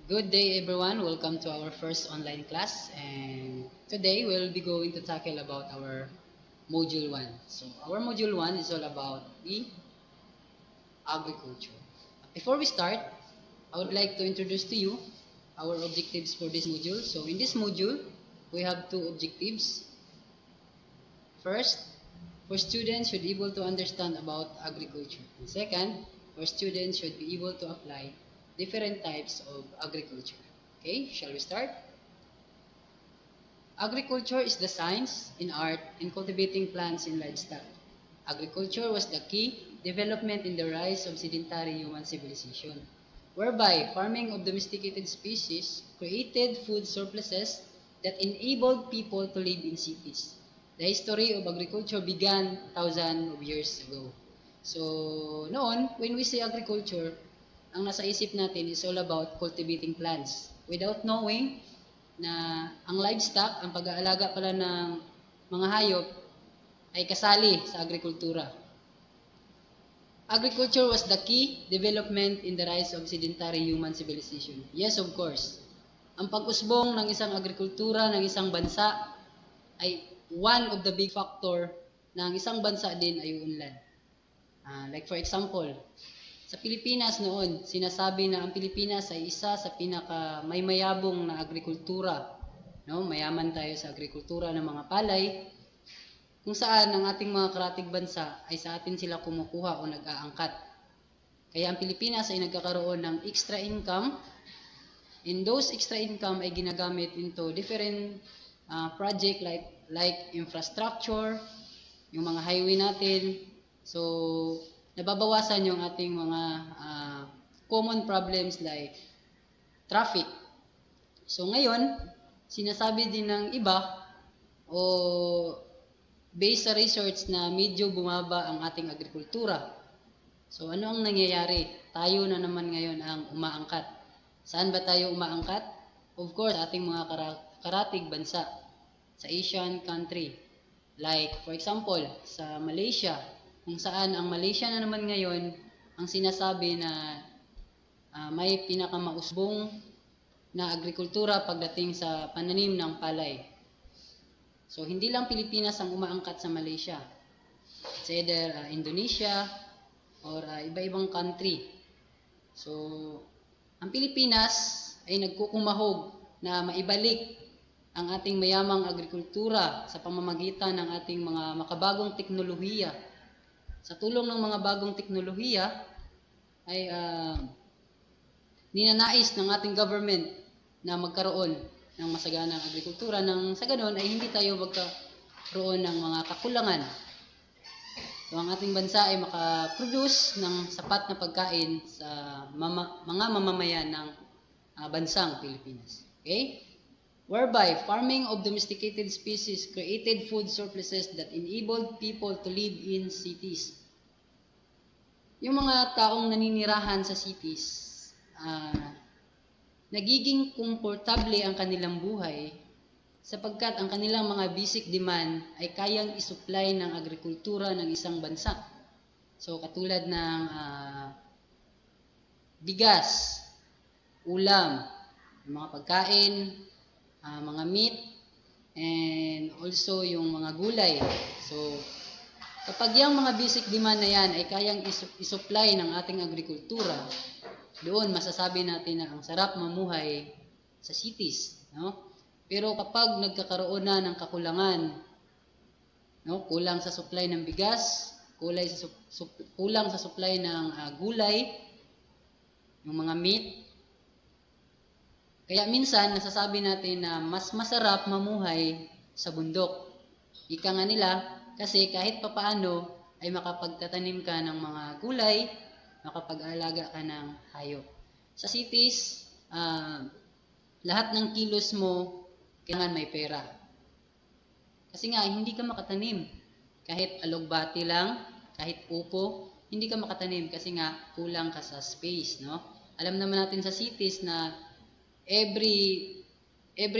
Good day everyone, welcome to our first online class, and today we'll be going to tackle about our module 1. So our module 1 is all about the agriculture. Before we start, I would like to introduce to you our objectives for this module. So in this module, we have two objectives. First, for students should be able to understand about agriculture. And second, for students should be able to apply different types of agriculture. Okay, shall we start? Agriculture is the science in art in cultivating plants and livestock. Agriculture was the key development in the rise of sedentary human civilization, whereby farming of domesticated species created food surpluses that enabled people to live in cities. The history of agriculture began thousands of years ago. So, noon, when we say agriculture, ang nasa isip natin is all about cultivating plants without knowing na ang livestock, ang pag-aalaga pala ng mga hayop ay kasali sa agrikultura. Agriculture was the key development in the rise of sedentary human civilization. Yes, of course. Ang pag-usbong ng isang agrikultura ng isang bansa ay one of the big factor na ang isang bansa din ay uunlad. Like for example, sa Pilipinas noon, sinasabi na ang Pilipinas ay isa sa pinaka may mayabong na agrikultura. No? Mayaman tayo sa agrikultura ng mga palay, kung saan ang ating mga karatig bansa ay sa atin sila kumukuha o nag-aangkat. Kaya ang Pilipinas ay nagkakaroon ng extra income, and those extra income ay ginagamit into different project like infrastructure, yung mga highway natin. So, nababawasan yung ating mga common problems like traffic. So ngayon, sinasabi din ng iba o based sa research na medyo bumaba ang ating agrikultura. So ano ang nangyayari? Tayo na naman ngayon ang umaangkat. Saan ba tayo umaangkat? Of course, ating mga karatig bansa sa Asian country. Like for example, sa Malaysia, kung saan ang Malaysia na naman ngayon ang sinasabi na may pinakamausbong na agrikultura pagdating sa pananim ng palay. So hindi lang Pilipinas ang umaangkat sa Malaysia. It's either Indonesia or iba-ibang country. So ang Pilipinas ay nagkukumahog na maibalik ang ating mayamang agrikultura sa pamamagitan ng ating mga makabagong teknolohiya. Sa tulong ng mga bagong teknolohiya ay ninanais ng ating government na magkaroon ng masaganang agrikultura nang sa ganon ay hindi tayo magkaroon ng mga kakulangan. So ang ating bansa ay makaproduce ng sapat na pagkain sa mga mamamayan ng bansang Pilipinas. Okay? Whereby farming of domesticated species created food surpluses that enabled people to live in cities. Yung mga taong naninirahan sa cities, nagiging komportable ang kanilang buhay sapagkat ang kanilang mga basic demand ay kayang isupply ng agrikultura ng isang bansa. So katulad ng bigas, ulam, mga pagkain, mga meat, and also yung mga gulay. So, kapag yung mga basic demand na yan ay kayang isupply ng ating agrikultura, doon masasabi natin na ang sarap mamuhay sa cities. No? Pero kapag nagkakaroon na ng kakulangan, no? Kulang sa supply ng bigas, kulang sa supply ng gulay, yung mga meat, kaya minsan, nasasabi natin na mas masarap mamuhay sa bundok. Ika nga nila, kasi kahit papaano ay makapagtatanim ka ng mga gulay, makapag-alaga ka ng hayop. Sa cities, lahat ng kilos mo, kailangan may pera. Kasi nga, hindi ka makatanim. Kahit alugbati lang, kahit upo, hindi ka makatanim kasi nga kulang ka sa space. No? Alam naman natin sa cities na every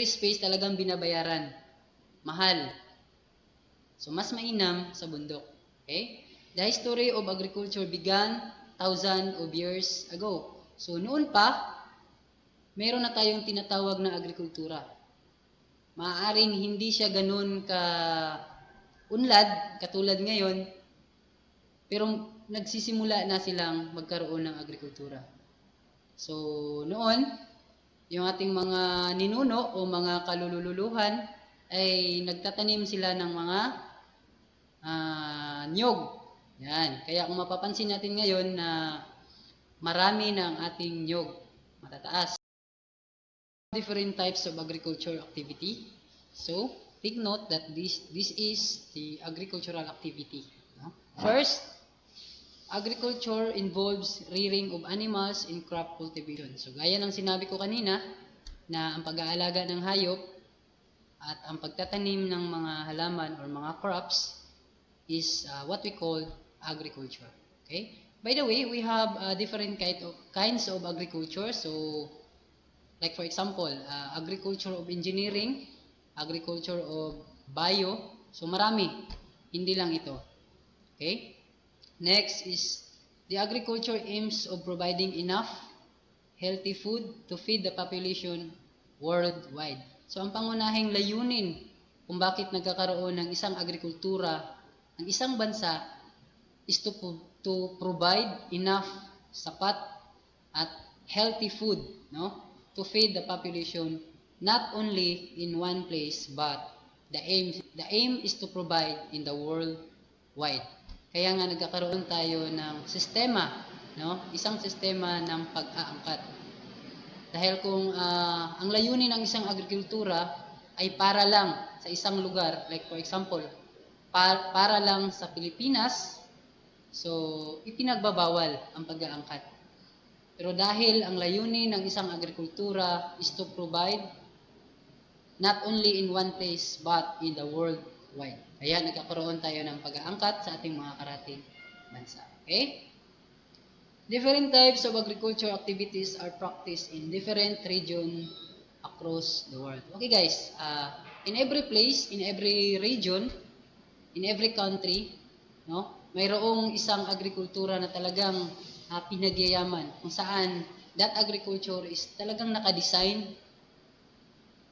space talagang binabayaran. Mahal. So, mas mainam sa bundok. Okay? The history of agriculture began thousands of years ago. So, noon pa, meron na tayong tinatawag na agrikultura. Maaaring hindi siya ganun ka unlad katulad ngayon, pero nagsisimula na silang magkaroon ng agrikultura. So, noon, yung ating mga ninuno o mga kalululuhan ay nagtatanim sila ng mga niyog. Yan. Kaya kung mapapansin natin ngayon na marami na ang ating niyog, matataas. Different types of agriculture activity. So, take note that this is the agricultural activity. First, agriculture involves rearing of animals in crop cultivation. So, gaya ng sinabi ko kanina, na ang pag-aalaga ng hayop at ang pagtatanim ng mga halaman or mga crops is what we call agriculture. Okay? By the way, we have different kinds of agriculture. So, like for example, agriculture of engineering, agriculture of bio. So, marami. Hindi lang ito. Okay? Next is the agriculture aims of providing enough healthy food to feed the population worldwide. So, ang pangunahing layunin kung bakit nagkakaroon ng isang agrikultura ng isang bansa is to provide enough, sapat, at healthy food, no, to feed the population not only in one place but the aim is to provide in the world wide. Kaya nga nagkakaroon tayo ng sistema, no, isang sistema ng pag-aangkat. Dahil kung ang layunin ng isang agrikultura ay para lang sa isang lugar, like for example, para lang sa Pilipinas, so ipinagbabawal ang pag-aangkat. Pero dahil ang layunin ng isang agrikultura is to provide not only in one place but in the world wide. Kaya nagkakaroon tayo ng pag-aangkat sa ating mga karating bansa. Okay? Different types of agriculture activities are practiced in different regions across the world. Okay guys, in every place, in every region, in every country, no, mayroong isang agrikultura na talagang pinagyayaman kung saan that agriculture is talagang nakadesign.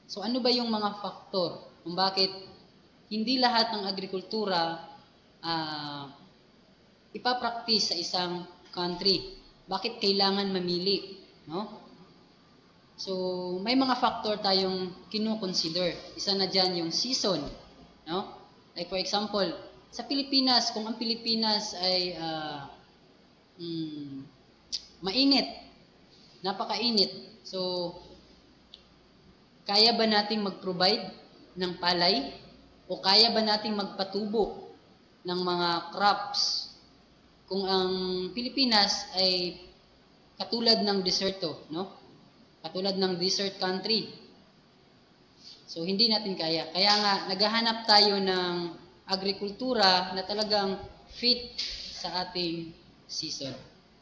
So ano ba yung mga faktor kung bakit hindi lahat ng agrikultura ipapractice sa isang country? Bakit kailangan mamili, no? So may mga factor tayong kino-consider. Isa na diyan yung season, no? Like for example, sa Pilipinas, kung ang Pilipinas ay mainit, napakainit. So kaya ba nating mag-provide ng palay? O kaya ba nating magpatubo ng mga crops kung ang Pilipinas ay katulad ng deserto, no? Katulad ng desert country. So hindi natin kaya. Kaya nga naghahanap tayo ng agrikultura na talagang fit sa ating season.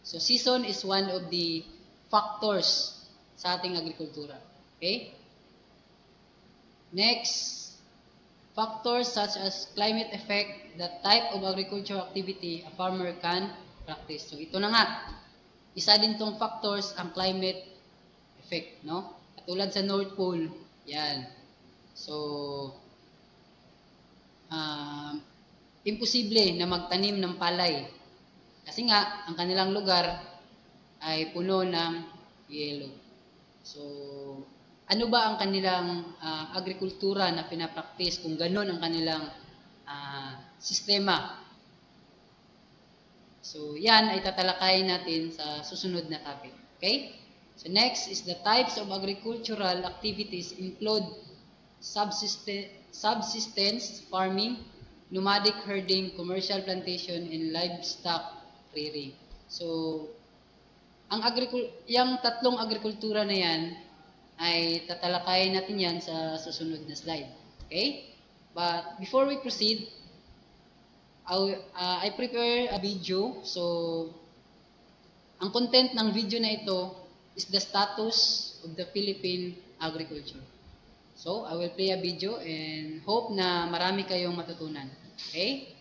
So season is one of the factors sa ating agrikultura. Okay? Next, factors such as climate effect, the type of agricultural activity a farmer can practice. So ito na nga, isa din tong factors ang climate effect, no? Katulad sa North Pole, yan. So, imposible na magtanim ng palay. Kasi nga, ang kanilang lugar ay puno ng yelo. So, ano ba ang kanilang agrikultura na pinapraktis kung ganun ang kanilang sistema? So, yan ay tatalakayin natin sa susunod na topic. Okay? So, next is the types of agricultural activities include subsistence farming, nomadic herding, commercial plantation, and livestock rearing. So, yung tatlong agrikultura na yan, ay tatalakayin natin yan sa susunod na slide. Okay? But before we proceed, I prepare a video. So, ang content ng video na ito is the status of the Philippine agriculture. So, I will play a video and hope na marami kayong matutunan. Okay?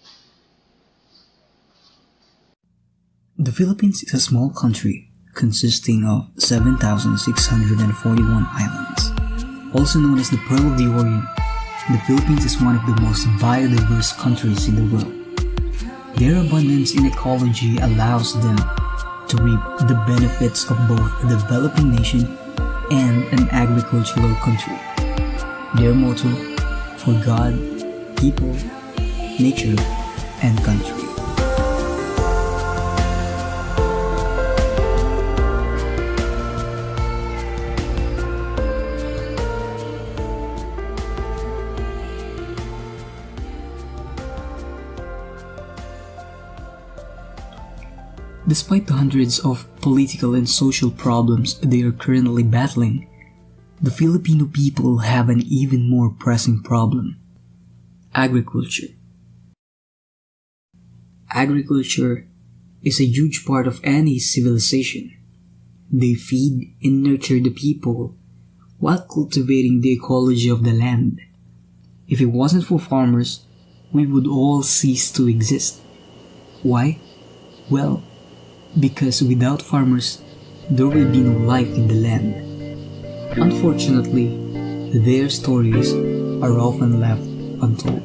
The Philippines is a small country consisting of 7,641 islands. Also known as the Pearl of the Orient, the Philippines is one of the most biodiverse countries in the world. Their abundance in ecology allows them to reap the benefits of both a developing nation and an agricultural country. Their motto, for God, people, nature, and country. Despite the hundreds of political and social problems they are currently battling, the Filipino people have an even more pressing problem: agriculture. Agriculture is a huge part of any civilization. They feed and nurture the people while cultivating the ecology of the land. If it wasn't for farmers, we would all cease to exist. Why? Well, because without farmers, there will be no life in the land. Unfortunately, their stories are often left untold.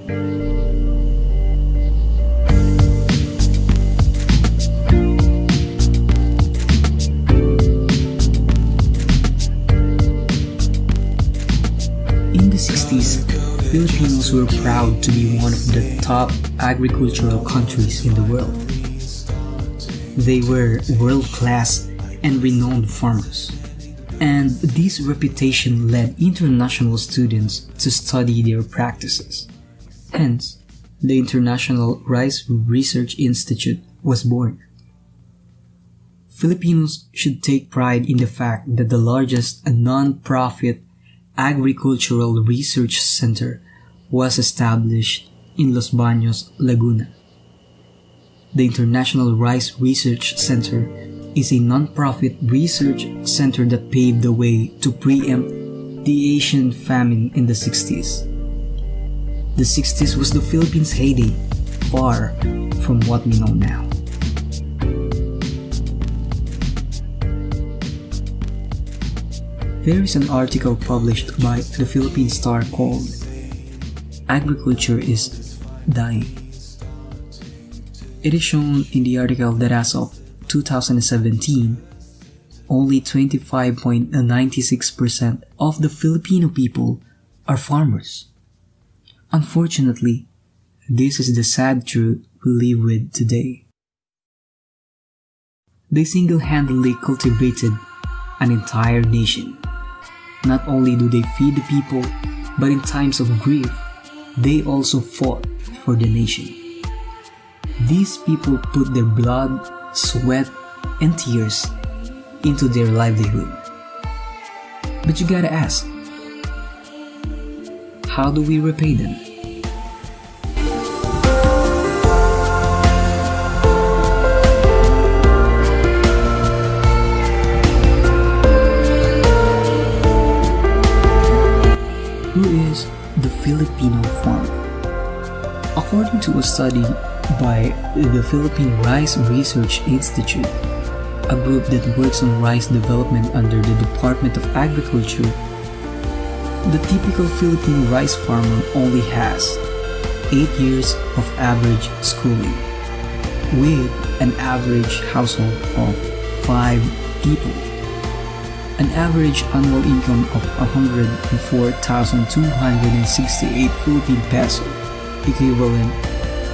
In the 60s, Filipinos were proud to be one of the top agricultural countries in the world. They were world-class and renowned farmers, and this reputation led international students to study their practices. Hence, the International Rice Research Institute was born. Filipinos should take pride in the fact that the largest non-profit agricultural research center was established in Los Baños, Laguna. The International Rice Research Center is a non-profit research center that paved the way to preempt the Asian famine in the 60s. The 60s was the Philippines' heyday, far from what we know now. There is an article published by the Philippine Star called "Agriculture is Dying." It is shown in the article that as of 2017, only 25.96% of the Filipino people are farmers. Unfortunately, this is the sad truth we live with today. They single-handedly cultivated an entire nation. Not only do they feed the people, but in times of grief, they also fought for the nation. These people put their blood, sweat, and tears into their livelihood. But you gotta ask, how do we repay them? Who is the Filipino farmer? According to a study by the Philippine Rice Research Institute, a group that works on rice development under the Department of Agriculture, the typical Filipino rice farmer only has 8 years of average schooling, with an average household of 5 people, an average annual income of 104,268 Philippine peso, equivalent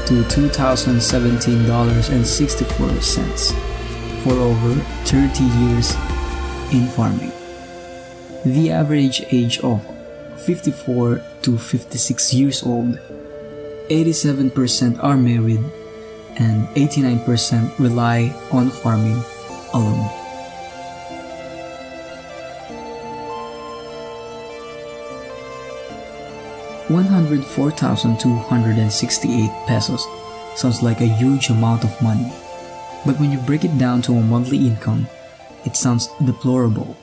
to $2,017.64 for over 30 years in farming. The average age of 54 to 56 years old, 87% are married and 89% rely on farming alone. $104,268 pesos sounds like a huge amount of money, but when you break it down to a monthly income, it sounds deplorable.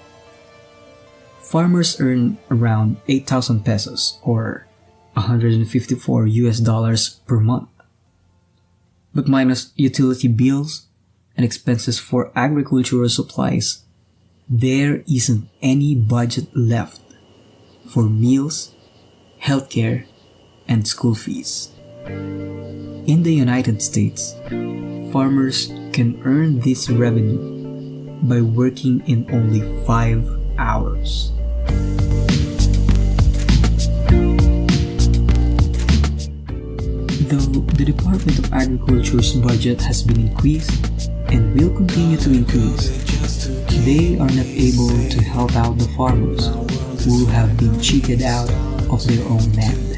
Farmers earn around 8,000 pesos or $154 per month. But minus utility bills, and expenses for agricultural supplies, there isn't any budget left for meals, healthcare, and school fees. In the United States, farmers can earn this revenue by working in only 5 hours. Though the Department of Agriculture's budget has been increased and will continue to increase, they are not able to help out the farmers who have been cheated out of their own land.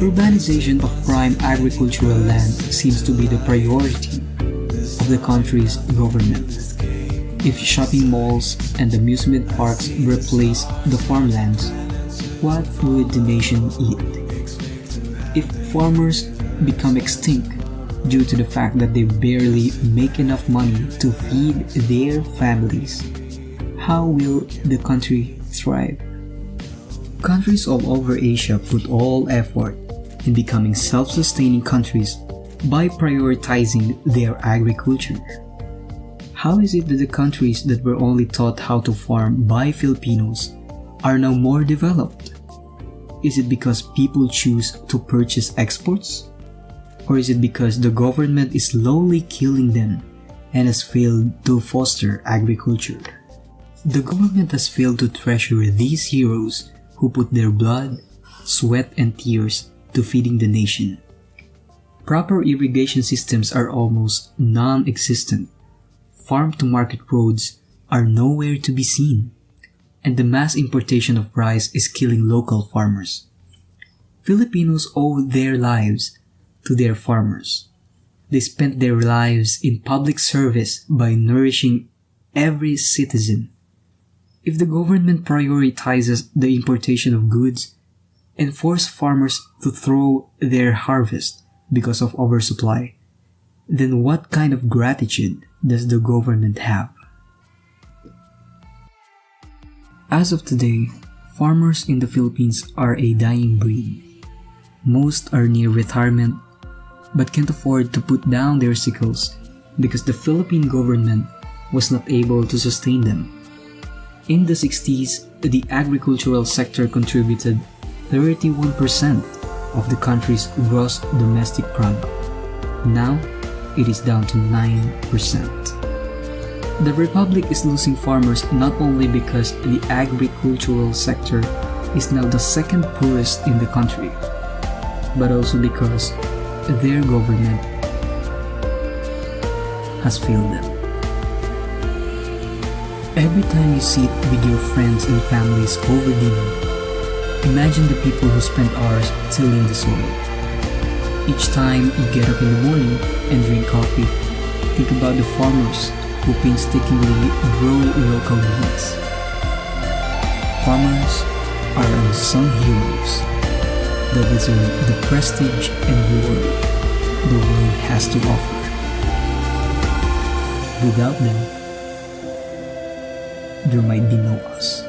Urbanization of prime agricultural land seems to be the priority of the country's government. If shopping malls and amusement parks replace the farmlands, what would the nation eat? If farmers become extinct due to the fact that they barely make enough money to feed their families, how will the country thrive? Countries all over Asia put all effort in becoming self-sustaining countries by prioritizing their agriculture. How is it that the countries that were only taught how to farm by Filipinos are now more developed? Is it because people choose to purchase exports? Or is it because the government is slowly killing them and has failed to foster agriculture? The government has failed to treasure these heroes who put their blood, sweat, and tears to feeding the nation. Proper irrigation systems are almost non-existent. Farm-to-market roads are nowhere to be seen, and the mass importation of rice is killing local farmers. Filipinos owe their lives to their farmers. They spent their lives in public service by nourishing every citizen. If the government prioritizes the importation of goods and force farmers to throw their harvest because of oversupply, then what kind of gratitude does the government have? As of today, farmers in the Philippines are a dying breed. Most are near retirement but can't afford to put down their sickles because the Philippine government was not able to sustain them. In the 60s, the agricultural sector contributed 31% of the country's gross domestic product. Now, it is down to 9%. The Republic is losing farmers not only because the agricultural sector is now the second poorest in the country, but also because their government has failed them. Every time you sit with your friends and families over dinner, imagine the people who spent hours tilling the soil. Each time you get up in the morning and drink coffee, think about the farmers who painstakingly grow local beans. Farmers are unsung heroes that deserve the prestige and glory the world has to offer. Without them, there might be no us.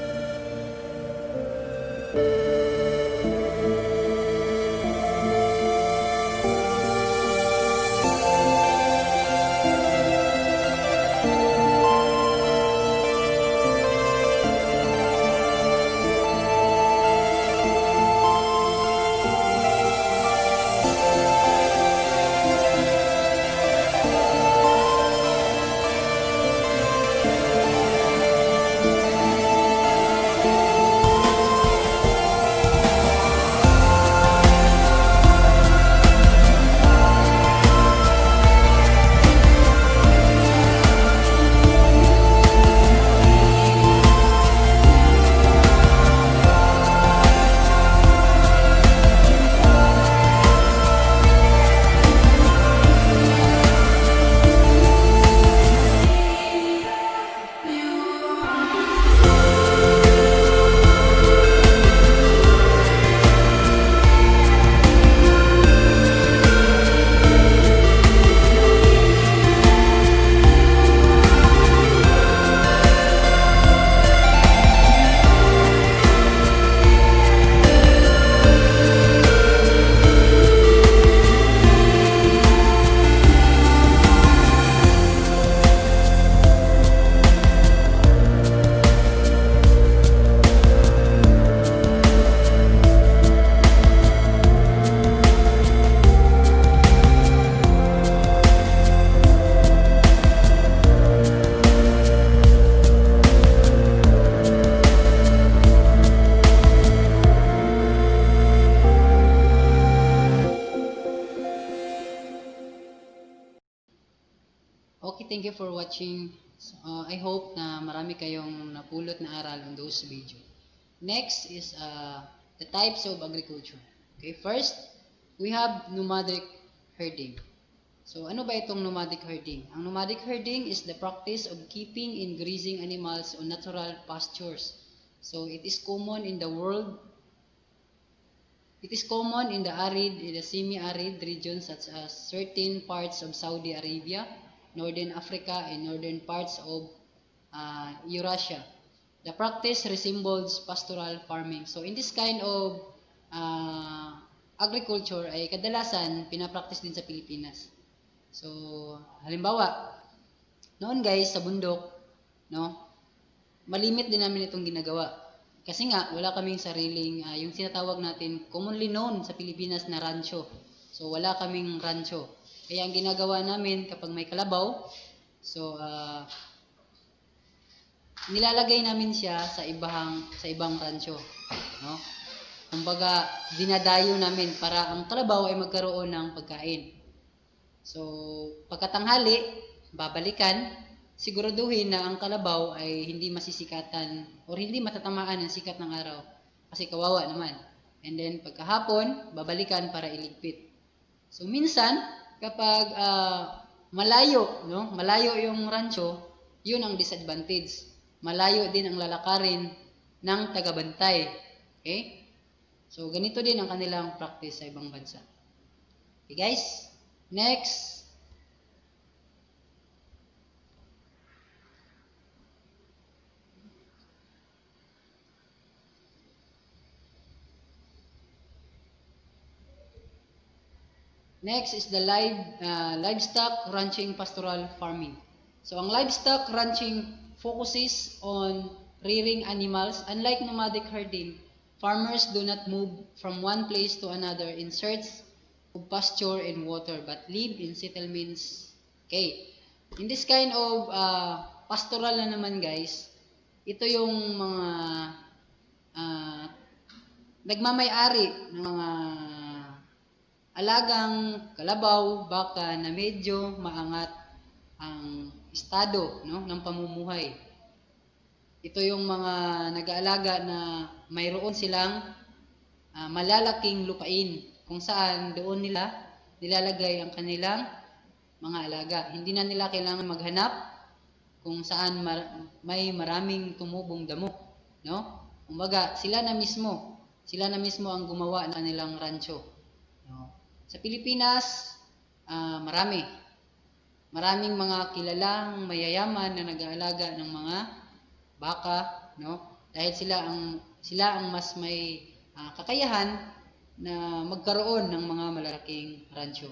Thank you for watching. I hope na marami kayong napulot na aral on those video. Next is the types of agriculture. Okay, first, we have nomadic herding. So, ano ba itong nomadic herding? Ang nomadic herding is the practice of keeping and grazing animals on natural pastures. So, it is common in the world. It is common in the arid, in the semi-arid regions such as certain parts of Saudi Arabia, Northern Africa, and northern parts of Eurasia. The practice resembles pastoral farming. So, in this kind of agriculture ay kadalasan pinapractice din sa Pilipinas. So, halimbawa, noon guys sa bundok, no, malimit din namin itong ginagawa. Kasi nga, wala kaming sariling, yung sinatawag natin, commonly known sa Pilipinas na rancho. So, wala kaming rancho. Kaya ang ginagawa namin kapag may kalabaw, so, nilalagay namin siya sa ibang rancho. No? Kumbaga, dinadayo namin para ang kalabaw ay magkaroon ng pagkain. So, pagkatanghali, babalikan, siguraduhin na ang kalabaw ay hindi masisikatan or hindi matatamaan ng sikat ng araw kasi kawawa naman. And then pagkahapon, babalikan para iligpit. So minsan, kapag malayo yung rancho, yun ang disadvantage. Malayo din ang lalakarin ng tagabantay. Okay? So ganito din ang kanilang practice sa ibang bansa. Okay guys? Next. Next is the livestock ranching pastoral farming. So, ang livestock ranching focuses on rearing animals. Unlike nomadic herding, farmers do not move from one place to another in search of pasture and water, but live in settlements. Okay. In this kind of pastoral na naman guys, ito yung mga nagmamay-ari ng mga alagang kalabaw, baka na medyo maangat ang estado ng pamumuhay. Ito yung mga nag-aalaga na mayroon silang malalaking lupain kung saan doon nila nilalagay ang kanilang mga alaga. Hindi na nila kailangan maghanap kung saan may maraming tumubong damo. No? Kumbaga, sila na mismo ang gumawa ng kanilang rancho. No? Sa Pilipinas, maraming mga kilalang mayayaman na nag-aalaga ng mga baka, no? Dahil sila ang mas may kakayahan na magkaroon ng mga malalaking rancho.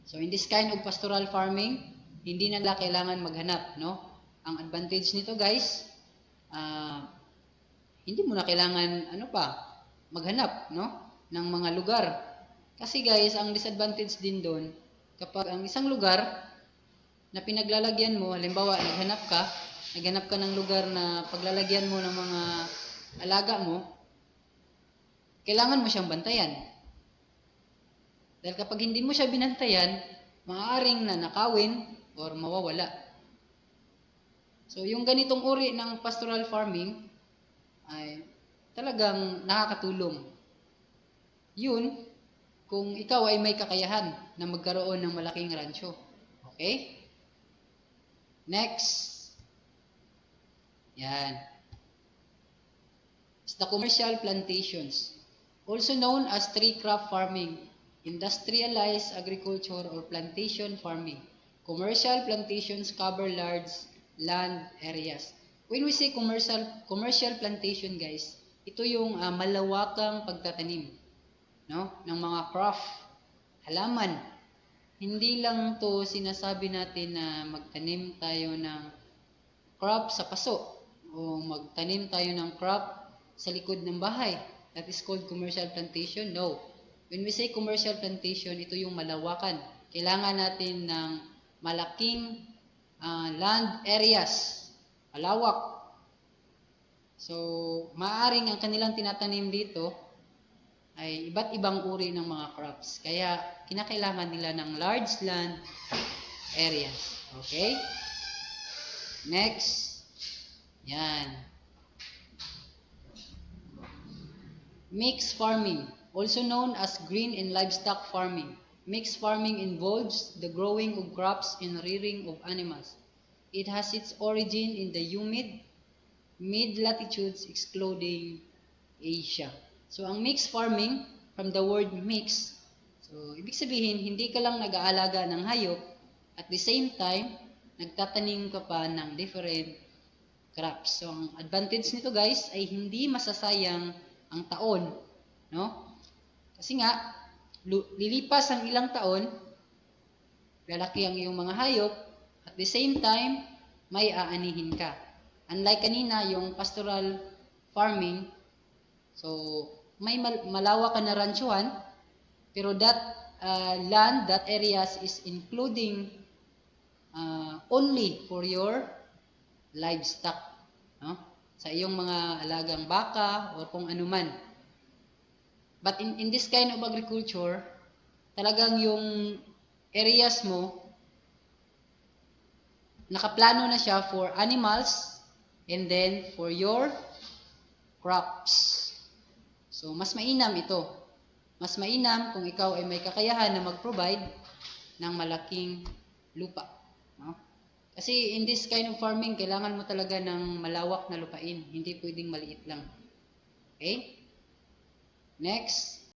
So in this kind of pastoral farming, hindi na nila kailangan maghanap, no? Ang advantage nito, guys, hindi mo na kailangan maghanap, no, ng mga lugar. Kasi guys, ang disadvantage din doon, kapag ang isang lugar na pinaglalagyan mo, halimbawa naghanap ka ng lugar na paglalagyan mo ng mga alaga mo, kailangan mo siyang bantayan. Dahil kapag hindi mo siya binantayan, maaaring na nakawin or mawawala. So yung ganitong uri ng pastoral farming ay talagang nakakatulong. Yun, kung ikaw ay may kakayahan na magkaroon ng malaking rancho. Okay? Next. Yan. It's the commercial plantations, also known as tree crop farming, industrialized agriculture or plantation farming. Commercial plantations cover large land areas. When we say commercial plantation, guys, ito yung malawakang pagtatanim, no, ng mga craft, halaman. Hindi lang to sinasabi natin na magtanim tayo ng crop sa paso o magtanim tayo ng crop sa likod ng bahay. That is called commercial plantation. No. When we say commercial plantation, ito yung malawakan. Kailangan natin ng malaking land areas, malawak. So, maaring ang kanilang tinatanim dito ay iba't ibang uri ng mga crops. Kaya, kinakailangan nila ng large land areas. Okay? Next. Yan. Mixed farming, also known as green and livestock farming. Mixed farming involves the growing of crops and rearing of animals. It has its origin in the humid mid-latitudes excluding Asia. So, ang mixed farming, from the word mix, so, ibig sabihin, hindi ka lang nag-aalaga ng hayop, at the same time, nagtatanim ka pa ng different crops. So, ang advantage nito guys, ay hindi masasayang ang taon, no? Kasi nga, lilipas ang ilang taon, lalaki ang iyong mga hayop, at the same time, may aanihin ka. Unlike kanina, yung pastoral farming, so may malawak ka na ranchuan, pero that land, that areas is including only for your livestock, no? Sa iyong mga alagang baka o kung ano man. But in this kind of agriculture, talagang yung areas mo, nakaplano na siya for animals and then for your crops. So, mas mainam ito. Mas mainam kung ikaw ay may kakayahan na mag-provide ng malaking lupa. No? Kasi in this kind of farming, kailangan mo talaga ng malawak na lupain. Hindi pwedeng maliit lang. Okay? Next.